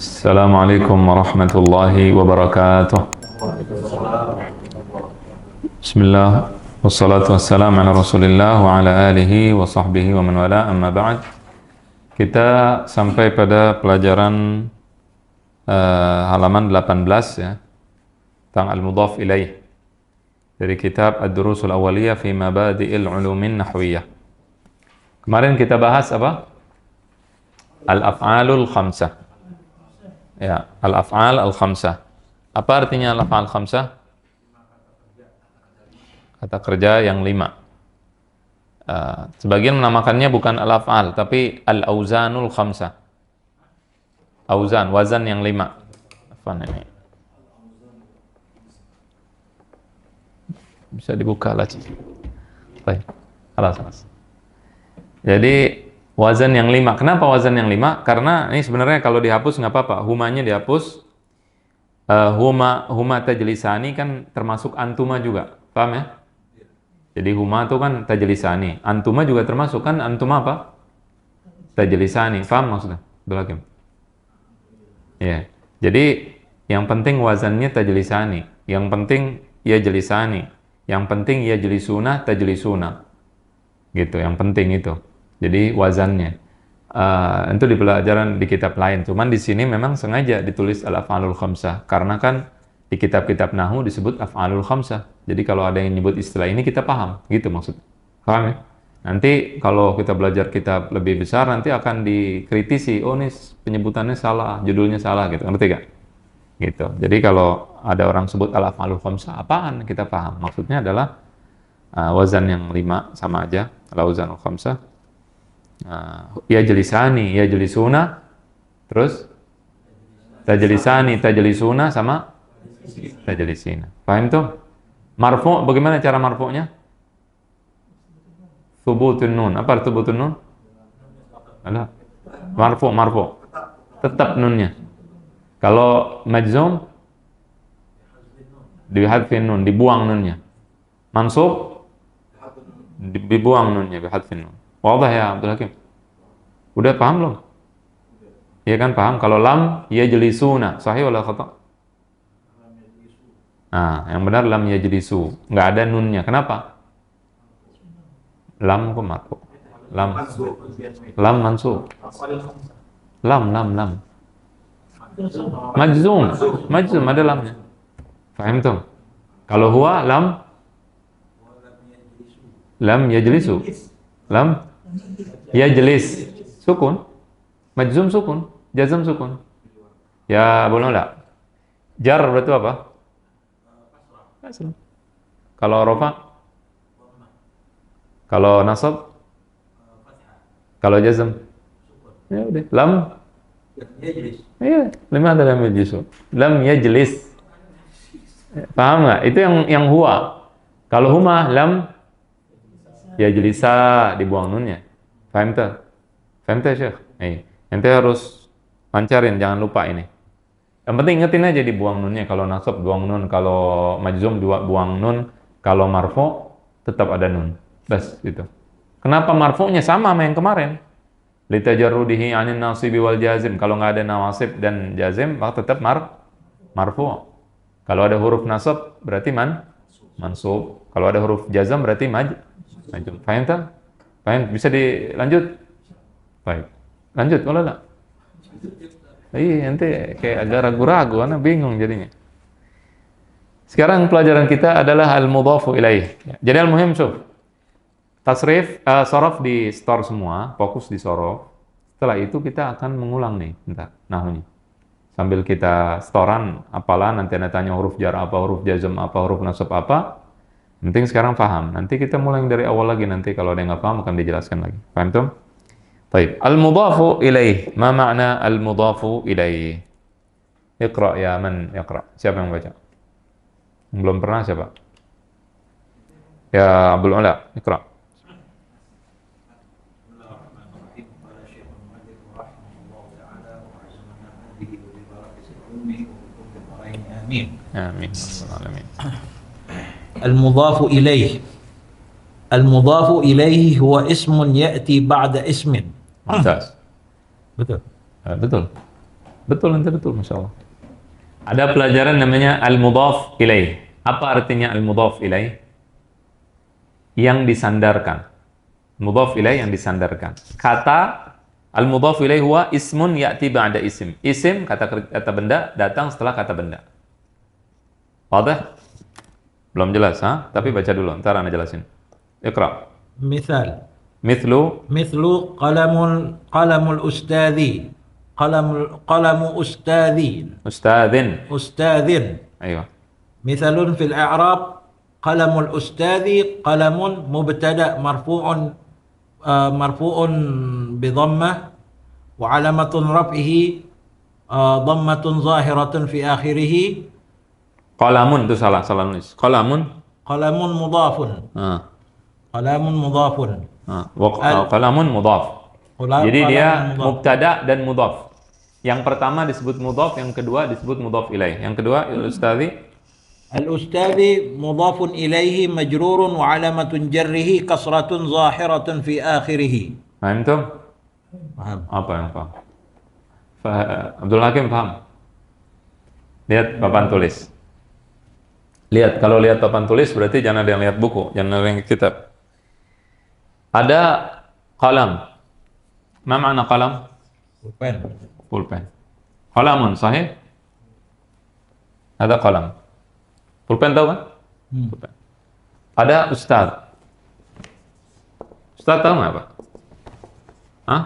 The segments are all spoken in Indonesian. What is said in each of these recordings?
Assalamualaikum warahmatullahi wabarakatuh. Bismillah, wassalatu wassalamu ala rasulillah wa ala alihi wa sahbihi wa man wala, amma ba'd. Kita sampai pada pelajaran halaman 18 ya, tentang al-mudhaf ilaih dari kitab Ad-Durusul Awwaliyah fi Mabadi'il Ulumin Nahwiyah. Kemarin kita bahas apa? Al-af'alul khamsah. Ya, al-af'al al-khamsah. Apa artinya al-af'al khamsah? Kata kerja yang 5. Sebagian menamakannya bukan al-af'al, tapi al-auzanul khamsah. Auzan, wazan yang 5. Apa ini? Bisa dibuka lagi. Baik. Alas. Jadi wazan yang 5. Kenapa wazan yang 5? Karena ini sebenarnya kalau dihapus nggak apa-apa. Humanya dihapus. Huma tajlisani kan termasuk antuma juga. Paham ya? Jadi huma itu kan tajlisani. Antuma juga termasuk kan, antuma apa? Tajlisani. Paham maksudnya? Belakang. Ya. Jadi yang penting wazannya tajlisani. Yang penting ya jelisani. Yang penting ya jelisuna tajlisuna. Gitu, yang penting itu. Jadi wazannya. Itu di pelajaran di kitab lain. Cuman di sini memang sengaja ditulis al-af'alul khamsah. Karena kan di kitab-kitab nahwu disebut af'alul khamsah. Jadi kalau ada yang nyebut istilah ini kita paham. Gitu maksudnya. Paham ya? Nanti kalau kita belajar kitab lebih besar nanti akan dikritisi. Oh ini penyebutannya salah, judulnya salah gitu. Ngerti gak? Gitu. Jadi kalau ada orang sebut al-af'alul khamsah, apaan? Kita paham. Maksudnya adalah wazan yang 5 sama aja. Al-auzanul khamsah. Ya jelisani, ya jelisuna. Terus tajelisani, tajelisuna sama tajelisina. Paham tuh? Marfu' bagaimana cara marfu'nya? Thubutun nun. Apa thubutun nun? Alah. Marfu'. Tetap nunnya. Kalau majzum dihadfin nun, dibuang nunnya. Mansub dibuang nunnya, dihadfin nun. Wadah ya Abdul Hakim? Udah paham belum? Iya kan paham? Kalau lam yajlisuna, sahih wala khata'? Nah, yang benar lam yajlisu. Nggak ada nunnya. Kenapa? Lam kok marfu. Lam mansub. Lam. Majzum ada lamnya. Paham tuh? Kalau huwa lam yajlisu. Lam yajlis. Sukun. Majzum sukun. Jazm sukun. Ya boleh enggak? Jar berarti apa? Kalau rofa? Kalau nasab? Kalau jazm? Ya udah. Lam yajlis. Iya, limana lam yajlisu? Lam yajlis. Paham nggak? Itu yang huwa. Kalau huma lam yajlisa, dibuang nunnya. Paham tak? Syekh? Nanti harus lancarin, jangan lupa ini. Yang penting ingetin aja dibuang nunnya. Kalau nasab buang nun, kalau majzum buang nun, kalau marfu tetap ada nun. Bas gitu. Kenapa marfu'nya sama yang kemarin? Litajarrudihi 'anil nasibi wal jazim. Kalau nggak ada nawasib dan jazim, maka tetap marfu'. Kalau ada huruf nasab berarti mansub. Kalau ada huruf jazam berarti majzum. Paham tak? Paham? Bisa dilanjut? Baik. Lanjut kalau enggak? Iya, nanti kayak agak ragu-ragu, anak bingung jadinya. Sekarang pelajaran kita adalah al-mudhafu ilaih. Jadi al-muhim syuf. Tasrif, sorof di store semua, fokus di sorof. Setelah itu kita akan mengulang nih, bentar, nahwunya. Sambil kita storan, apalah nanti anda tanya huruf jar apa, huruf jazm apa, huruf nasab apa. Penting sekarang paham. Nanti kita mulai dari awal lagi, nanti kalau ada yang nggak paham akan dijelaskan lagi. Paham tuh? Baik. Al-mudhafu ilaih. Ma makna al-mudhafu ilaih? Iqra ya man yaqra. Siapa yang baca? Belum pernah siapa? Ya Abdul Ula, Iqra. Amin. Amin. المضاف إليه هو اسم يأتي بعد اسم. Mumtaz. Betul. Betul. Betul, nanti betul, Masya Allah. Ada pelajaran namanya al-mudhaf ilaih. Apa artinya al-mudhaf ilaih? Yang disandarkan. Mudhaf ilaih yang disandarkan. Kata al-mudhaf ilaih huwa ismun ya'ti ba'da isim. Isim, kata benda, datang setelah kata benda. Wadah? Belum jelas, ha? Tapi baca dulu, ntar Anda jelasin. Iqra. Misal. Mithlu. Mithlu qalamul ustadhi. Qalamu ustadhi. Ustadhin. Ustadhin. Ayo. Mithalun fil i'rab qalamul ustadhi qalamun mubtada marfu'un bi dhammah wa alamatun raf'ihi dhammatun zahiratun fi akhirih. Qalamun itu salah nulis. Qalamun. Qalamun mudhafun. Qalamun mudhafun. Qalamun mudhaf. Jadi dia mudhaf. mubtada dan mudhaf. Yang pertama disebut mudhaf, yang kedua disebut mudhaf ilaih. Yang kedua ustadzi. Al-ustadzi mudhafun ilaihi majrurun wa alamatun jarrihi kasratun zahiratun fi akhirih. Paham tuh? Paham. Apa yang paham? Abdul Hakim paham? Lihat papan tulis. Lihat, kalau lihat papan tulis berarti jangan ada yang lihat buku, jangan ada yang kitab. Ada qalam. Ma makna qalam? Pulpen. Pulpen. Qalamun, sahih? Ada qalam. Pulpen tahu kan? Pulpen. Ada ustaz. Ustaz tahu nggak apa? Hah?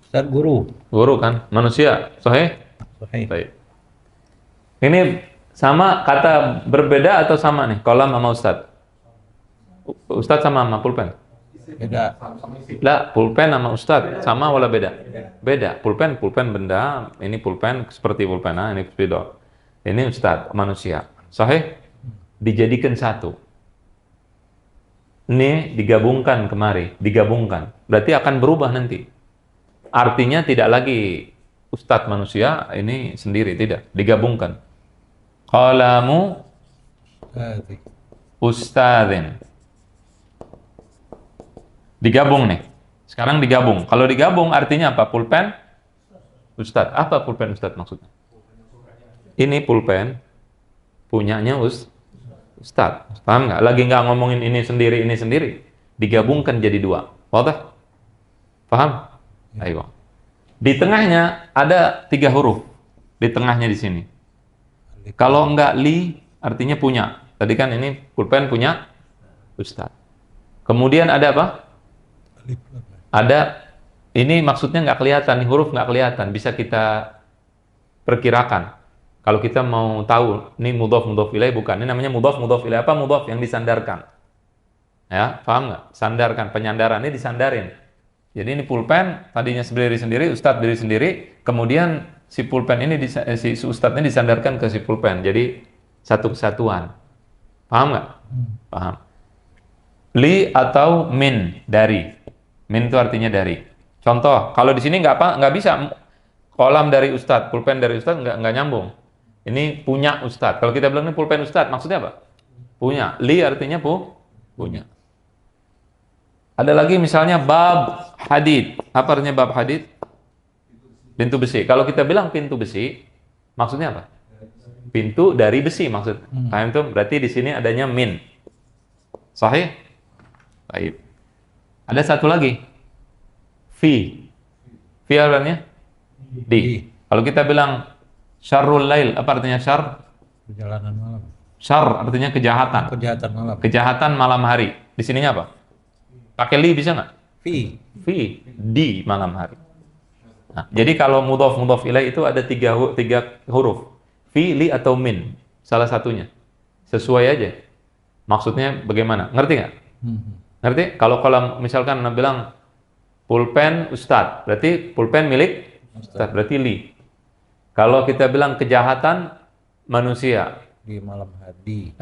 Ustaz guru. Guru kan? Manusia, sahih? Sahih. Baik. Ini sama kata berbeda atau sama nih? Qalam sama ustaz? Ustaz sama pulpen? Beda. Lah, pulpen sama ustaz sama wala beda? Beda. Pulpen benda, ini pulpen seperti pulpen, ini spidol. Ini ustaz manusia. Sahih? Dijadikan satu. Ini digabungkan kemari, digabungkan. Berarti akan berubah nanti. Artinya tidak lagi ustaz manusia ini sendiri, tidak, digabungkan. Qalamu ustadzin. Digabung nih. Sekarang digabung. Kalau digabung artinya apa? Pulpen ustadz. Apa pulpen ustadz maksudnya? Ini pulpen punyanya ustadz. Paham nggak? Lagi nggak ngomongin ini sendiri. Digabungkan jadi dua. Wadah? Paham? Ayo. Di tengahnya ada 3 huruf. Di tengahnya di sini. Kalau nggak li artinya punya. Tadi kan ini pulpen punya ustadz. Kemudian ada apa? Ada, ini maksudnya nggak kelihatan, nih huruf nggak kelihatan, bisa kita perkirakan. Kalau kita mau tahu, ini mudhaf ilaih bukan, ini namanya mudhaf ilaih. Apa mudhaf? Yang disandarkan. Ya, paham nggak? Sandarkan, penyandaran, ini disandarin. Jadi ini pulpen, tadinya sendiri, ustadz diri sendiri, kemudian si pulpen ini, si ustadz ini disandarkan ke si pulpen, jadi satu kesatuan. Paham nggak? Paham. Li atau min, dari. Min itu artinya dari. Contoh, kalau di sini nggak bisa kolam dari ustadz, pulpen dari ustadz nggak nyambung. Ini punya ustadz. Kalau kita bilang ini pulpen ustadz, maksudnya apa? Punya. Li artinya punya. Ada lagi misalnya bab hadid. Apa artinya bab hadid? Pintu besi. Kalau kita bilang pintu besi, maksudnya apa? Pintu dari besi maksud. Paham itu? Berarti di sini adanya min. Sahih? Baik. Ada satu lagi. Fi. Fi artinya? Di. Kalau kita bilang syarrul lail, apa artinya syarr? Perjalanan malam. Syarr artinya kejahatan. Kejahatan malam. Kejahatan malam hari. Di sininya apa? Pakai li bisa nggak? Fi. Fi. Di malam hari. Nah, jadi kalau mudhaf ilaih itu ada 3 huruf. Fi, li, atau min. Salah satunya. Sesuai aja. Maksudnya bagaimana? Ngerti nggak? Ngerti? Kalau misalkan Anda bilang pulpen ustadz, berarti pulpen milik ustadz, berarti li. Kalau kita bilang kejahatan manusia, Di malam hari.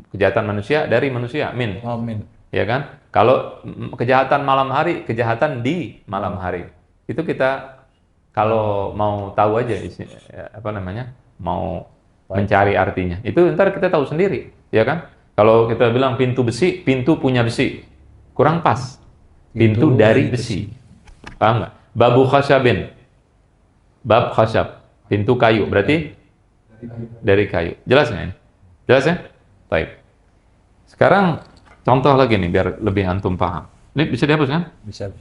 kejahatan manusia dari manusia, min. Oh, min. Ya kan? Kalau kejahatan malam hari, kejahatan di malam hari. Itu kita kalau mau tahu aja apa namanya? Mau mencari artinya. Itu ntar kita tahu sendiri, ya kan? Kalau kita bilang pintu besi, pintu punya besi. Kurang pas. Pintu dari besi. Paham nggak? Babu khasabin. Bab khasyab, pintu kayu. Berarti dari kayu. Jelas nggak ini? Jelas ya? Baik. Sekarang contoh lagi nih biar lebih antum paham. Ini bisa dihapus kan? Bisa.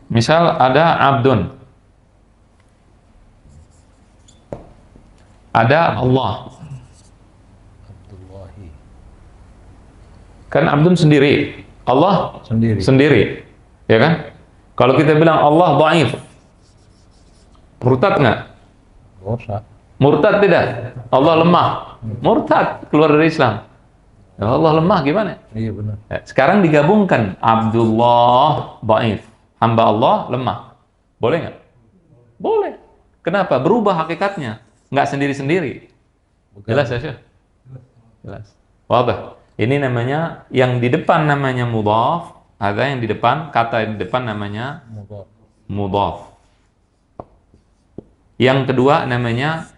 Misal ada abdun. Ada Allah. Abdullahi. Kan abdun sendiri. Allah Sendiri. sendiri. Ya kan? Kalau kita bilang Allah dhaif. Murtad nggak? Dosa. Murtad tidak? Allah lemah. Murtad, keluar dari Islam. Ya Allah lemah gimana? Iya benar. Ya, sekarang digabungkan Abdullah dhaif. Hamba Allah lemah. Boleh nggak? Boleh. Kenapa? Berubah hakikatnya. Nggak sendiri-sendiri. Jelas ya, Syekh? Jelas. Wadah. Ini namanya, yang di depan namanya mudhaf. Ada yang di depan, kata yang di depan namanya mudhaf. Yang kedua namanya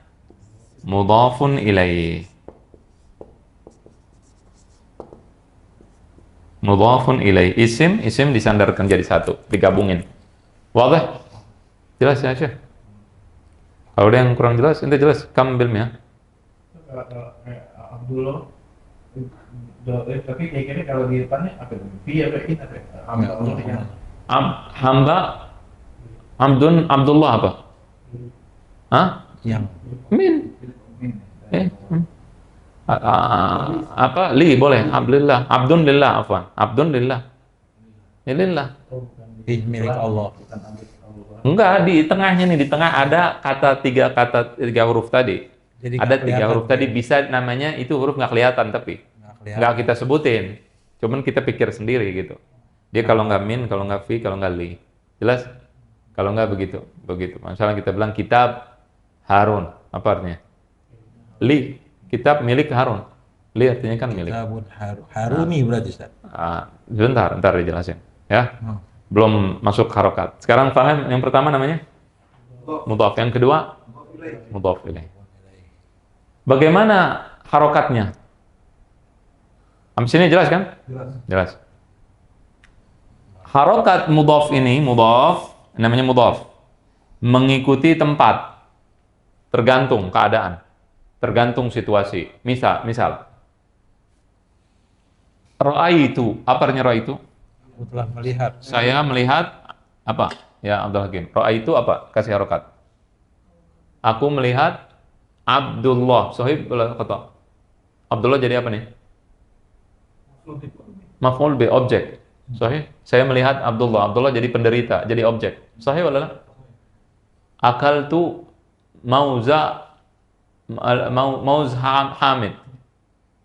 mudhafun ilaih. Mudhafun ilaih. Isim disandarkan jadi satu, digabungin. Wadah? Jelas ya, Syekh? Kalau ada yang kurang jelas, ente jelas. Kam bilmnya. Abdullah, tapi kayaknya kalau di depannya apa? Fi apa in apa? Hamba Abdullah apa? Hah? Yang Min. Apa? Li boleh. Abdulillah. Abdulillah afwan. Abdulillah. Lillah. milik Allah. Enggak, di tengahnya nih, di tengah ada tiga huruf tadi. Jadi Ada nggak 3 huruf kelihatan. tadi, bisa namanya itu huruf nggak kelihatan tapi Nggak kelihatan. nggak kita sebutin. Cuman kita pikir sendiri gitu. Dia kalau nggak min, kalau nggak fi, kalau nggak li. Jelas? Kalau nggak begitu, begitu. Misalnya kita bilang kitab Harun, apa artinya? Li, kitab milik Harun. Li artinya kan milik. Kitabun Haruni berarti Ustaz. Sebentar, ntar dijelasin. Ya, Hmm. belum masuk harokat. Sekarang paham yang pertama namanya? Mudhaf. Yang kedua? Mudhaf ilaih. Bagaimana harokatnya? Sampai sini jelas kan? Jelas. Harokat mudhaf ini, mudhaf, namanya mudhaf. Mengikuti tempat. Tergantung keadaan. Tergantung situasi. Misal. Ra'aitu. Apa artinya ra'aitu? Aku telah melihat. Saya melihat apa? Ya Abdul Hakim. Ra'aitu apa? Kasih harokat. Aku melihat Abdullah. Sahih kata. Abdullah jadi apa nih? Maf'ul bi, objek. Sahih. Saya melihat Abdullah. Abdullah jadi penderita, jadi objek. Sahih wala la? Akaltu mauz Hamid.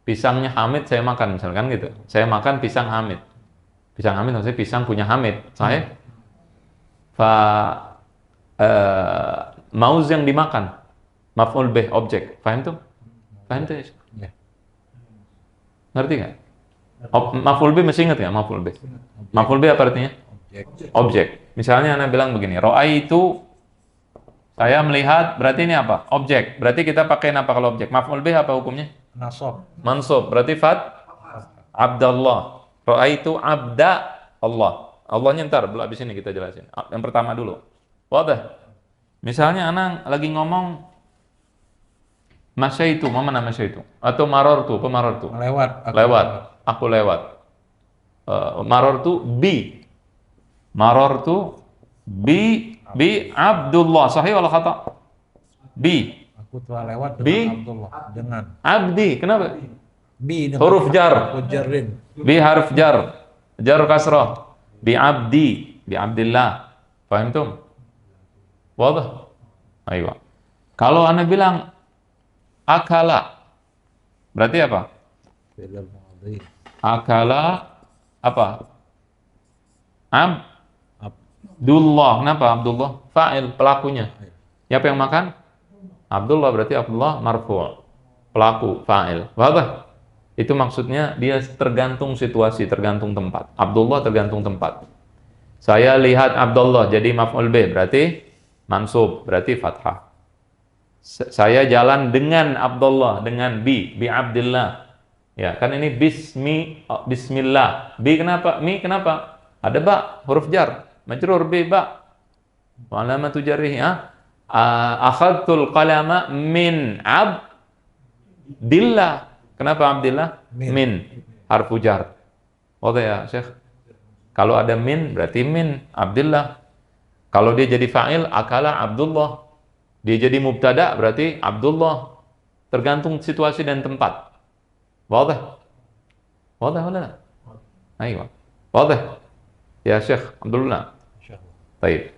Pisangnya Hamid saya makan, misalkan gitu. Saya makan pisang Hamid. Pisang Hamid maksudnya pisang punya Hamid. Sahih. Mauz yang dimakan. Maf'ul bih, objek. Paham tuh? Paham tuh? Ya. Ngerti nggak? Maf'ul bih masih ingat nggak maf'ul bih? Maf'ul bih apa artinya? Objek. Objek. Misalnya Anda bilang begini, itu saya melihat, berarti ini apa? Objek. Berarti kita pakai apa kalau objek? Maf'ul bih apa hukumnya? Nasab. Mansub. Berarti Abdallah. Itu abda Allah. Allahnya ntar, belum habis ini kita jelasin. Yang pertama dulu. Wadah. Misalnya Anak lagi ngomong Masyaitu, mana masyaitu? Atau marortu, pemarortu? Melewat. Aku lewat. Marortu bi. Marortu bi Abdullah. Sahih wala khata? Bi. Aku telah lewat Bi. dengan Abdullah. Dengan. Abdi. Kenapa? Bi. dengan Huruf jar. Mujarrin. Bi harf jar. Jar kasrah. Bi abdi. Bi abdillah. Faham tuh? Wadah? Ayo. Kalau Anda bilang akala, berarti apa? Fi'il madhi. Akala apa? Ab. Abdullah. Kenapa Abdullah? Fa'il, pelakunya. Siapa yang makan? Abdullah, berarti Abdullah marfu'. Pelaku, fa'il. Wadah? Itu maksudnya dia tergantung situasi, tergantung tempat. Abdullah tergantung tempat. Saya lihat Abdullah jadi maf'ul bih, berarti mansub, berarti fathah. Saya jalan dengan Abdullah, dengan bi Abdillah. Ya, kan ini bismillah. Bi kenapa? Mi kenapa? Ada ba, huruf jar. Majrur bi ba. Wa alamatu jarrihi akhadtul qalama min abdillah. Kenapa abdillah? Min. Harfu jar. Wadah ya, Syekh. Kalau ada min berarti min abdillah. Kalau dia jadi fa'il akala Abdullah. Dia jadi mubtada berarti Abdullah. Tergantung situasi dan tempat. Wadah. Wadah wala? Ayo. Wadah. Ya Syekh Abdullah. Baik.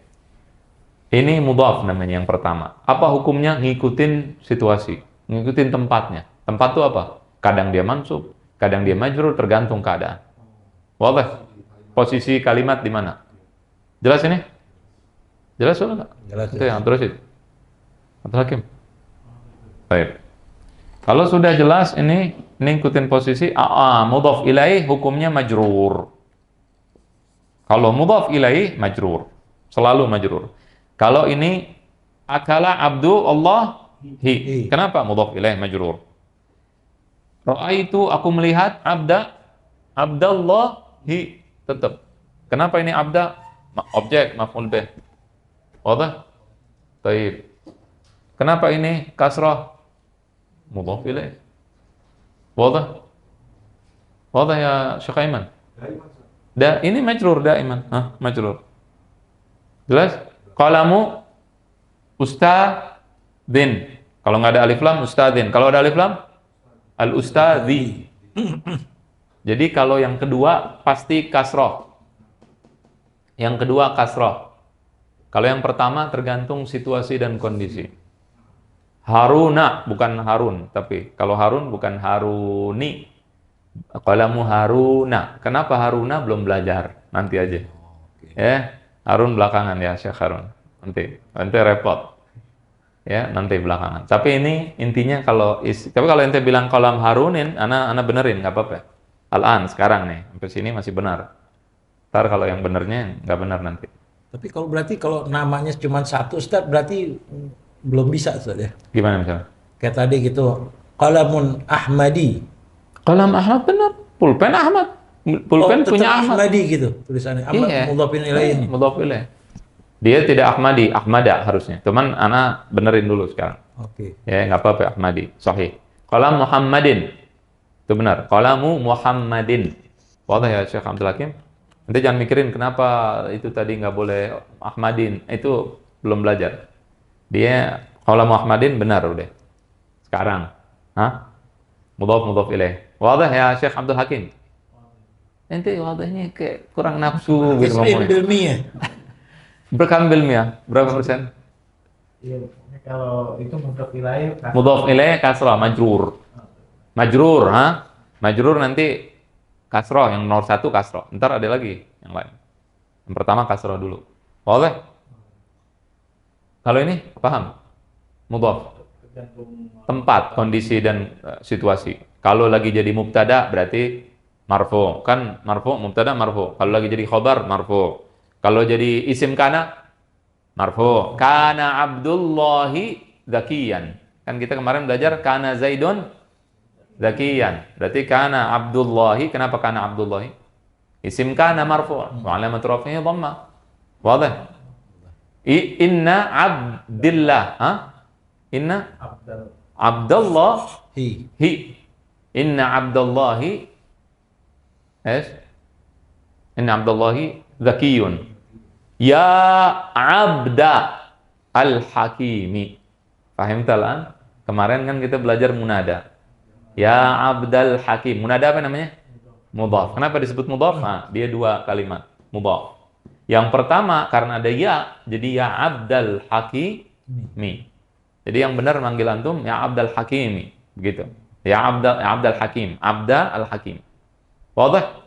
Ini mudhaf namanya yang pertama. Apa hukumnya? Ngikutin situasi, ngikutin tempatnya. Tempat itu apa? Kadang dia mansub, kadang dia majrur, tergantung keadaan. Wadah. Posisi kalimat di mana? Jelas ini? Jelas atau enggak? Jelas. Itu yang terus itu. Abdul Hakim. Baik. Kalau sudah jelas ini ikutin posisi mudhaf ilaih hukumnya majrur. Kalau mudhaf ilaih majrur, selalu majrur. Kalau ini akala Abdullahi. Kenapa mudhaf ilaih majrur? Ra'aitu aku melihat Abdallahi tetap. Kenapa ini abda? Objek maf'ul bih. Wadah? Baik. Kenapa ini kasrah? Mudhaf ilaih. Wadah? Wadah ya Syekh Aiman? Ini majrur daiman. Majrur. Jelas? Qalamu ustadzin. Kalau nggak ada alif lam ustadzin. Kalau ada alif lam al ustadzi. Jadi kalau yang kedua pasti kasroh. Yang kedua kasroh. Kalau yang pertama tergantung situasi dan kondisi. Haruna bukan Harun, tapi kalau Harun bukan Haruni. Qalamu Haruna. Kenapa Haruna belum belajar? Nanti aja. Ya, Harun belakangan ya Syekh Harun. Nanti repot. Ya, nanti belakangan. Tapi ini intinya tapi kalau ente bilang qalam Harunin, ana benerin, nggak apa-apa. Al-an sekarang nih, sampai sini masih benar. Ntar kalau yang benernya nggak benar nanti. Tapi kalau namanya cuma satu Ustaz berarti belum bisa Ustaz ya. Gimana misalnya? Kayak tadi gitu, qalamun Ahmadi. Qalam Ahmad benar, pulpen Ahmad. Pulpen punya Ahmad. Ahmadi gitu tulisannya. Ahmad Iya. mudhafin ilaih. Mudhaf ilaih. Dia tidak Ahmadi, Ahmada harusnya. Cuman ana benerin dulu sekarang. Oke. Ya, nggak apa-apa Ahmadi, sahih. Qalam Muhammadin. Itu benar. Qalamu Muhammadin. Wadah ya Syekh Abdul Hakim. Nanti jangan mikirin kenapa itu tadi nggak boleh Ahmadin. Itu belum belajar. Dia qalam Muhammadin benar udah. Sekarang. Mudhaf ilaih. Wadah ya Syekh Abdul Hakim. Nanti wadahnya kayak kurang nafsu gitu ngomongnya. Ilmiah. Berapa persen? Iya, kalau itu mudhaf ilaih Mudhaf ilaih kasrah majrur. Majrur, Majrur nanti kasrah, yang nomor 1 kasrah. Ntar ada lagi yang lain. Yang pertama kasrah dulu. Boleh? Kalau ini paham? Mudhaf. Tempat, kondisi dan situasi. Kalau lagi jadi mubtada berarti marfu. Kan marfu, mubtada marfu. Kalau lagi jadi khobar marfu. Kalau jadi isim kana marfu. Kana Abdullahi zakiyan. Kan kita kemarin belajar kana Zaidun zakiyan. Berarti kana Abdullahi. Kenapa kana Abdullahi? Isim kana marfu. Wa alamatu raf'ihi dhamma. Wadah? Inna Abdillah. Inna Abdallahi. Inna Abdallahi. Inna Abdallahi zakiyun. Ya abda al-hakimi. Fahim talan? Kemarin kan kita belajar munada. Ya abdal hakim. Munada apa namanya? Mudhaf. Kenapa disebut mudhaf? Dia 2 kalimat. Mudhaf. Yang pertama karena ada ya, jadi ya abdal hakimi. Jadi yang benar manggil antum ya abdal hakimi. Begitu. Ya abdal hakim. Abda al-hakim. Wadah?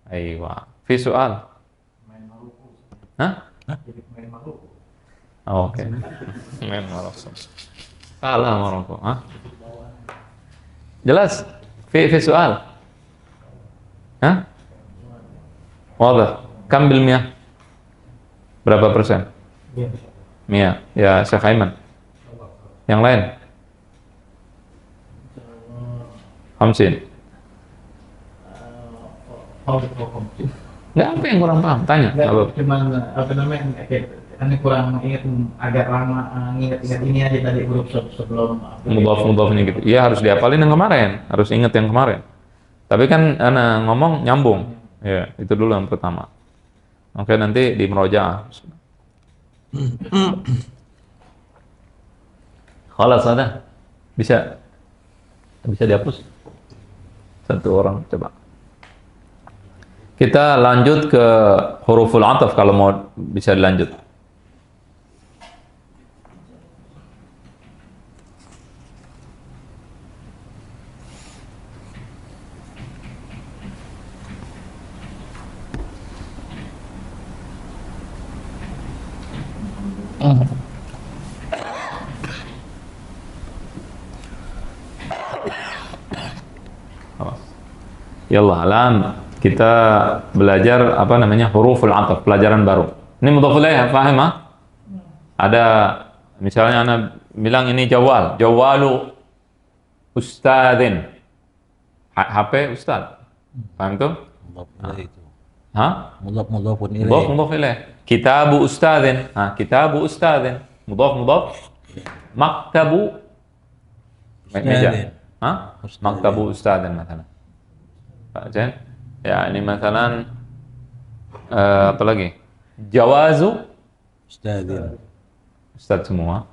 Aywa. Fi soal. Oke. Main Maroko. Kalah Maroko. Jelas? Fi soal. Wadah. Kam bil miyah? Berapa persen? Miyah. Ya Syekh Aiman. Yang lain? 50. Nggak, apa yang kurang paham? Tanya. Enggak, Apa? cuman apa namanya kayak aneh kurang ingat agak lama ingat-ingat ini aja tadi huruf sebelum Mudhaf-mudhafnya gitu. Iya, harus dihafalin yang kemarin, harus ingat yang kemarin. Tapi kan ana ngomong nyambung. Ya, itu dulu yang pertama. Oke, nanti di murojaah. Khalas ada. Bisa bisa dihapus. Satu orang coba. Kita lanjut ke huruful ataf kalau mau bisa dilanjut. Yallah, alam kita belajar apa namanya huruful ataf, pelajaran baru. Ini mudhaf ilaih, paham ah? Ada misalnya ana bilang ini jawal, jawalu ustadzin. HP ustad. Paham tuh? Mudhaf ilaih itu. Hah? Mudhafun Mudhaf ilaih. mudhaf ilaih. Kitabu ustadzin. Kitabu ustadzin. Mudhaf. Maktabu meja. Ustadzin. Ustadzin. Maktabu ustadzin misalnya. Pak ya, ini misalnya apa lagi? Jawazu Ustadzin. ustad semua.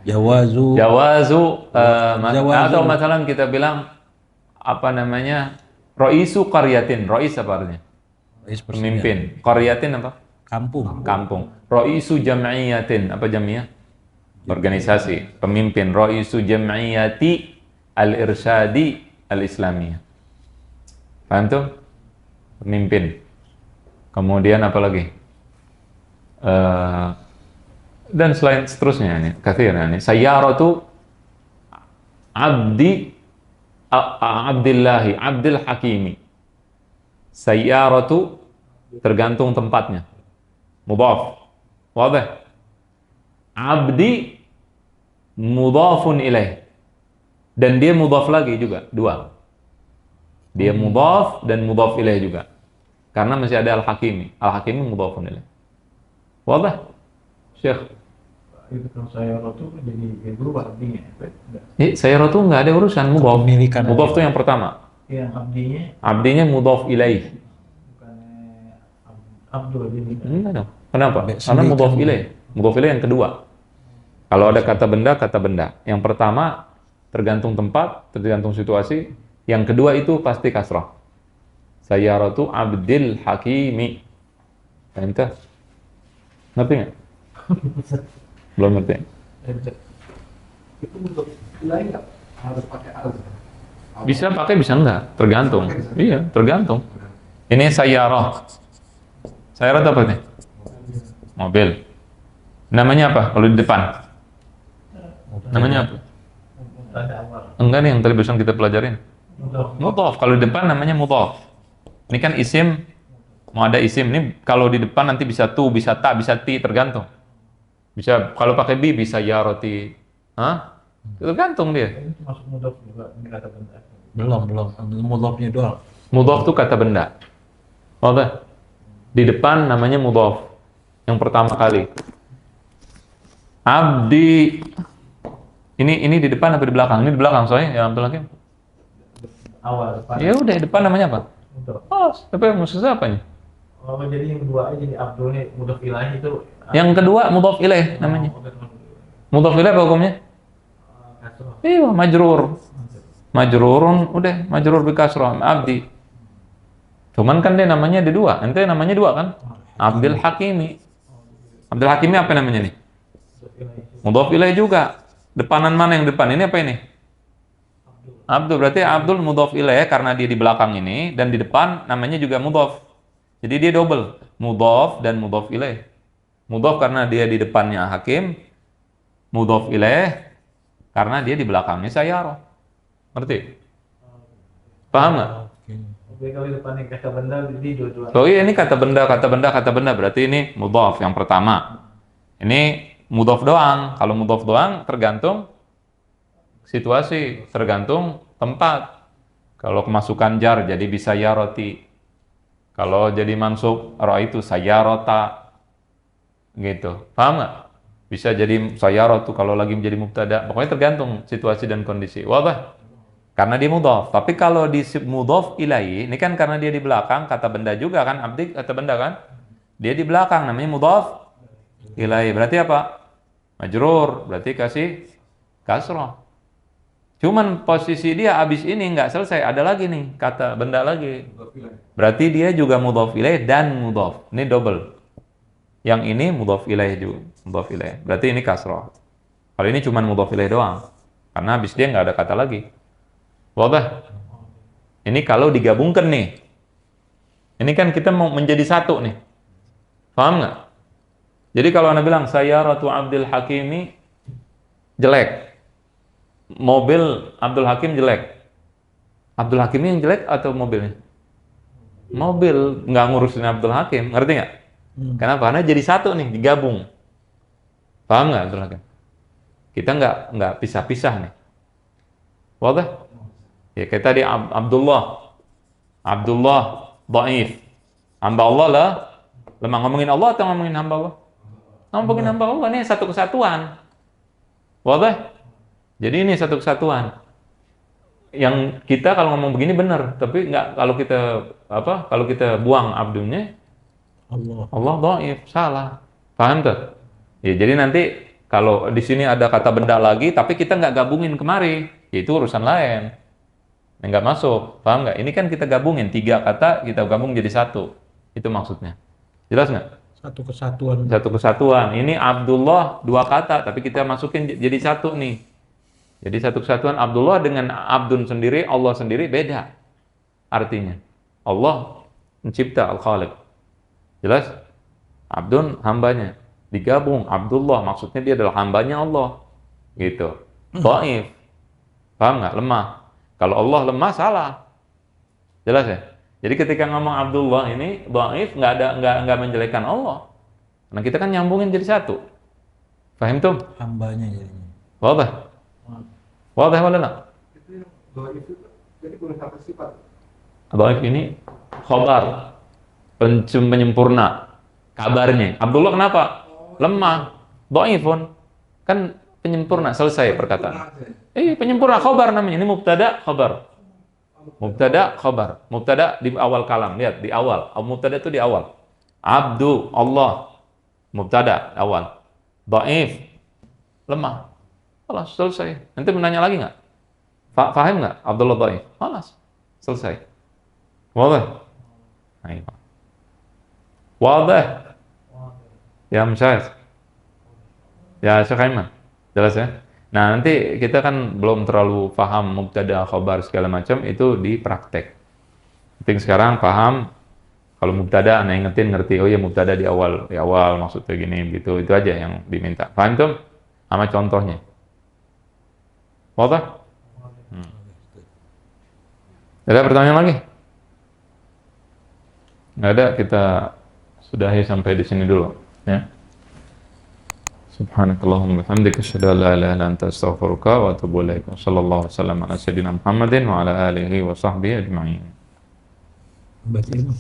Jawazu. Jawazu Jawazu. atau misalnya kita bilang apa namanya? Roisu qaryatin. Rois apa artinya? Pemimpin. Qaryatin apa? Kampung. Kampung. Roisu jam'iyatin. Apa jam'iyah? Organisasi. Pemimpin. Roisu jam'iyati al-irsyadi al-islamiyah. Paham tuh? Pemimpin. Kemudian apa lagi? Dan selain seterusnya ini, kathir ini. Sayyaratu Abdillahi, Abdil Hakimi. Sayyaratu tergantung tempatnya. Mudhaf. Wadah. Abdi mudhafun ilaih. Dan dia mudhaf lagi juga, dua. Dia mudhaf dan mudhaf ilaih juga. Karena masih ada Al-Hakimi. Al-Hakimi mudhafun ilaih. Wadah? Syekh. itu kalau saya rotu jadi berubah artinya. Sayyaratu nggak ada urusan mudhaf. Kepemilikan. Mudhaf itu yang pertama. Yang abdinya Abdinya mudhaf ilaih. bukannya Abdul jadi Enggak dong. Kenapa? Sampai Karena sini mudhaf kan. ilaih. Mudhaf ilaih yang kedua. Kalau ada kata benda. Yang pertama tergantung tempat, tergantung situasi. Yang kedua itu pasti kasrah. Sayyaratu Abdil Hakimi. Entah. Ngerti nggak? Belum ngerti. itu untuk lain nggak harus pakai al. Bisa pakai, bisa enggak. Tergantung. Iya, tergantung. Ini sayyarah. Sayyarah apa nih? Mobil. Namanya apa kalau di depan? Namanya apa? Ada awal. Enggak nih yang tadi barusan kita pelajarin. Mudhaf. Mudhaf. Kalau di depan namanya mudhaf. Ini kan isim. Mau ada isim. Ini kalau di depan nanti bisa tu, bisa ta, bisa ti, tergantung. Bisa kalau pakai bi bisa ya roti. Hah? Tergantung dia. Ini masuk mudhaf juga ini kata benda. Belum. Mudhafnya doang. Mudhaf itu kata benda. Wadah. Di depan namanya mudhaf. Yang pertama kali. Abdi. Ini di depan apa di belakang? Ini di belakang soalnya ya Abdul Hakim. Awal depan. Ya udah di depan namanya apa? Mudhaf. Oh, tapi maksudnya apanya? Oh jadi yang kedua aja jadi Abdulnya mudhaf ilahi itu. Yang kedua mudhaf ilaih namanya. Mudhaf ilaih apa hukumnya? Kasroh. Iya, majrur. Majrurun, udah majrur bi kasrah, abdi. Cuman kan dia namanya ada dua. Ente namanya dua kan? Abdul Hakimi. Abdul Hakimi apa namanya nih? Mudhaf ilaih juga. Depanan mana yang depan? Ini apa ini? Abdul. Berarti Abdul mudhaf ilaih karena dia di belakang ini dan di depan namanya juga mudhaf. Jadi dia double, mudhaf dan mudhaf ilaih. Mudhaf karena dia di depannya Hakim, mudhaf ilaih karena dia di belakangnya Sayyarah. Ngerti? Paham nggak? Oke kalau depannya kata benda jadi dua-dua. Oh iya, ini kata benda, berarti ini mudhaf yang pertama. Ini mudhaf doang. Kalau mudhaf doang tergantung situasi, tergantung tempat. Kalau kemasukan jar jadi bisa ya roti. Kalau jadi mansub, ra'aitu sayyarata gitu. Paham nggak? Bisa jadi sayyaratu kalau lagi menjadi mubtada. Pokoknya tergantung situasi dan kondisi. Wadah? Karena dia mudhaf. Tapi kalau di mudhaf ilaihi, ini kan karena dia di belakang, kata benda juga kan, abdi kata benda kan? Dia di belakang, namanya mudhaf ilaihi. Berarti apa? Majrur, berarti kasih kasrah. Cuman posisi dia abis ini nggak selesai, ada lagi nih kata benda lagi. Berarti dia juga mudhaf ilaih dan mudhaf. Ini double. Yang ini mudhaf ilaih juga, mudhaf ilaih. Berarti ini kasrah. Kalau ini cuman mudhaf ilaih doang. Karena abis dia nggak ada kata lagi. Wadah? Ini kalau digabungkan nih. Ini kan kita mau menjadi satu nih. Paham nggak? Jadi kalau Anda bilang sayyaratu Abdul Hakimi jelek. Mobil Abdul Hakim jelek. Abdul Hakim yang jelek atau mobilnya? Mobil, nggak ngurusin Abdul Hakim, ngerti nggak? Kenapa? Karena jadi satu nih, digabung. Paham nggak Abdul Hakim? Kita nggak pisah-pisah nih. Wadah? Ya kayak tadi Abdullah dhaif. Hamba Allah lah. Lemah ngomongin Allah atau ngomongin hamba Allah? Ngomongin hamba Allah, ini satu kesatuan. Wadah? Jadi ini satu kesatuan. Yang kita kalau ngomong begini benar, tapi nggak kalau kita Kalau kita buang abdunya, Allah dhaif, salah. Paham tuh? Ya, jadi nanti kalau di sini ada kata benda lagi, tapi kita nggak gabungin kemari, itu urusan lain. Nggak masuk, paham nggak? Ini kan kita gabungin 3 kata, kita gabung jadi satu. Itu maksudnya. Jelas nggak? Satu kesatuan. Satu kesatuan. Ini Abdullah 2 kata, tapi kita masukin jadi satu nih. Jadi satu kesatuan Abdullah dengan Abdun sendiri, Allah sendiri beda artinya. Allah mencipta Al-Khaliq. Jelas? Abdun hambanya. Digabung Abdullah, maksudnya dia adalah hambanya Allah. Gitu. Dhaif. Paham nggak? Lemah. Kalau Allah lemah, salah. Jelas ya? Jadi ketika ngomong Abdullah ini dhaif, nggak menjelekkan Allah. Karena kita kan nyambungin jadi satu. Paham tuh? Hambanya jadinya. Wadah? Wadah wala enggak? Itu doa itu jadi boleh kata sifat. Dhaif ini khobar, penyempurna kabarnya. Abdullah kenapa? Lemah. Dhaifun. Kan penyempurna, selesai perkataan. Penyempurna khobar namanya. Ini mubtada khobar. Mubtada khobar. Mubtada di awal kalam. Lihat di awal. Mubtada itu di awal. Abdu Allah. Mubtada awal. Dhaif. Lemah. Halas, selesai. Nanti menanya lagi nggak? Faham nggak? Abdullah dhaif. Halas. Selesai. Wadah? Ayo. Wadah? Ya Syekh. Ya Syekh Aiman. Jelas ya? Nah, nanti kita kan belum terlalu paham mubtada, khabar segala macam, itu di praktek. Penting sekarang paham kalau mubtada Anda ingetin ngerti, oh ya mubtada di awal maksudnya gini gitu. Itu aja yang diminta. Paham tuh? Sama contohnya. Wadah? Ada pertanyaan lagi? Nggak ada, kita sudahi sampai di sini dulu ya. Subhanakallahumma wa bihamdika asyhadu an la ilaha illa anta astaghfiruka wa atubu ilaik. Wassallallahu wasallam ala sayyidina Muhammadin wa ala alihi wa sahbihi ajma'in. Baca ilmu.